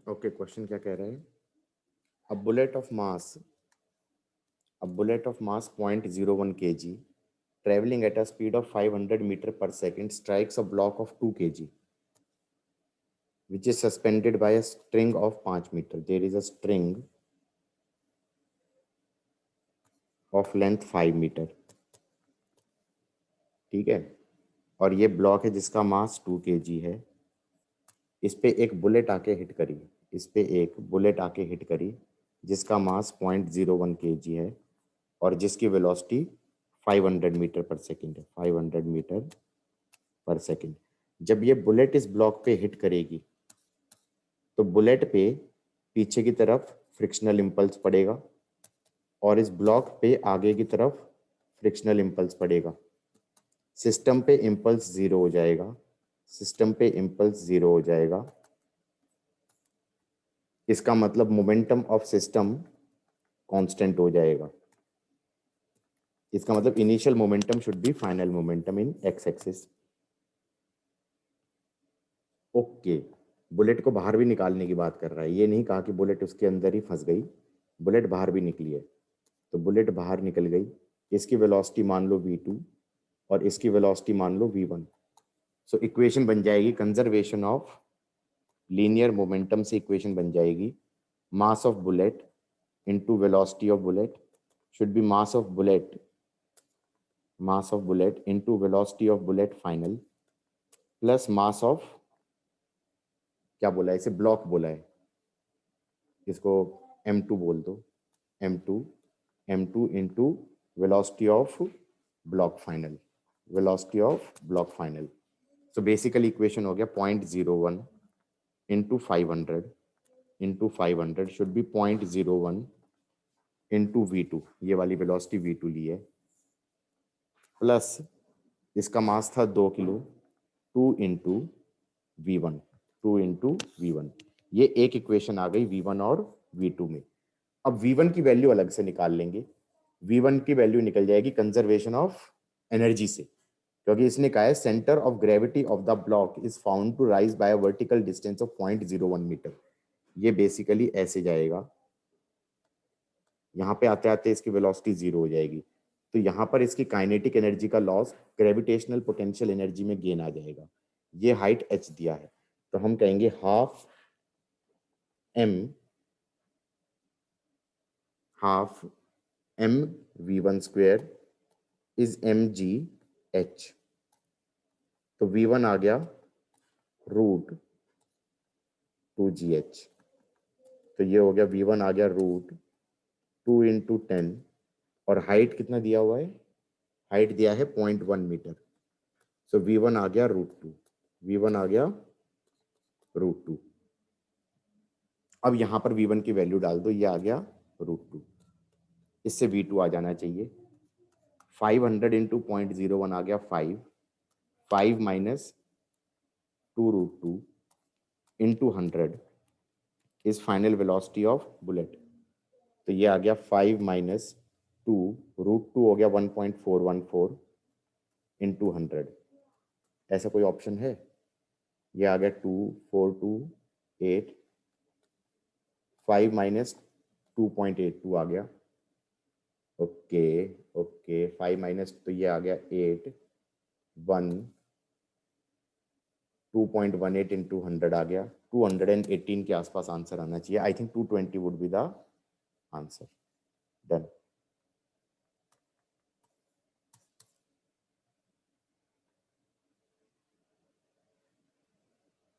Okay, question क्या कह रहे हैं? A bullet of mass a bullet of mass 0.01 kg traveling at a speed of 500 meter per second strikes a block of 2 kg which is suspended by a string of 5 meter. There is a string of length 5 meter. ठीक है, और ये block है जिसका मास 2 kg है. इस पे एक बुलेट आके हिट करी, इस पे एक बुलेट आके हिट करी जिसका मास 0.01 kg है और जिसकी वेलोसिटी 500 मीटर पर सेकेंड है. 500 मीटर पर सेकेंड. जब ये बुलेट इस ब्लॉक पे हिट करेगी तो बुलेट पे पीछे की तरफ फ्रिक्शनल इंपल्स पड़ेगा और इस ब्लॉक पे आगे की तरफ फ्रिक्शनल इंपल्स पड़ेगा. सिस्टम पे इंपल्स जीरो हो जाएगा. सिस्टम पे इंपल्स जीरो हो जाएगा. इसका मतलब मोमेंटम ऑफ सिस्टम कांस्टेंट हो जाएगा. इसका मतलब initial momentum should be final momentum in x axis. Okay, bullet को बाहर भी निकालने की बात कर रहा है. ये नहीं कहा कि बुलेट उसके अंदर ही फंस गई, बुलेट बाहर भी निकली है. तो बुलेट बाहर निकल गई. इसकी वेलोसिटी मान लो v2 और इसकी वेलोसिटी मान लो v1. सो इक्वेशन बन जाएगी कंजर्वेशन ऑफ लीनियर मोमेंटम से. इक्वेशन बन जाएगी mass of bullet into velocity of bullet should be mass of bullet into velocity of bullet final plus mass of, क्या बोला है इसे, ब्लॉक बोला है, इसको m2 बोल दो. m2 into velocity of block final. Velocity of block final. So basically equation हो गया 0.01 into 500 should be 0.01 into v2. ये वाली वेलोसिटी v2 ली है प्लस इसका मास था 2 kilo. 2 into v1. 2 into v1. ये एक इक्वेशन आ गई v1 और v2 में. अब v1 की वैल्यू अलग से निकाल लेंगे. v1 की वैल्यू निकल जाएगी कंजर्वेशन ऑफ एनर्जी से, क्योंकि इसने कहा है centre of gravity of the block is found to rise by a vertical distance of 0.01 metre. ये बेसिकली ऐसे जाएगा. यहाँ पे आते आते इसकी वेलोसिटी जीरो हो जाएगी. तो यहाँ पर इसकी काइनेटिक एनर्जी का लॉस ग्रेविटेशनल पोटेंशियल एनर्जी में गेन आ जाएगा. ये हाइट h दिया है तो हम कहेंगे half m v1 square is mgh. तो v1 आ गया √2gh. तो ये हो गया v1 आ गया √2 इंटू 10 और हाइट कितना दिया हुआ है, हाइट दिया है 0.1 मीटर. सो v1 आ गया √2. v1 आ गया √2. अब यहाँ पर v1 की वैल्यू डाल दो, ये आ गया √2. इससे v2 आ जाना चाहिए. 500 इंटू 0.01 आ गया 5. 5 minus 2 √2 into 100 is final velocity of bullet. तो ये आ गया 5 माइनस 2 √2 हो गया 1.414 इंटू 100. ऐसा कोई ऑप्शन है? ये आ गया 2428. 5 माइनस 2.82 आ गया. ओके ओके, 5 माइनस, तो ये आ गया 8 1 2.18 इंटू 100 आ गया 218 के आसपास आंसर आना चाहिए. I think 220 would be the answer.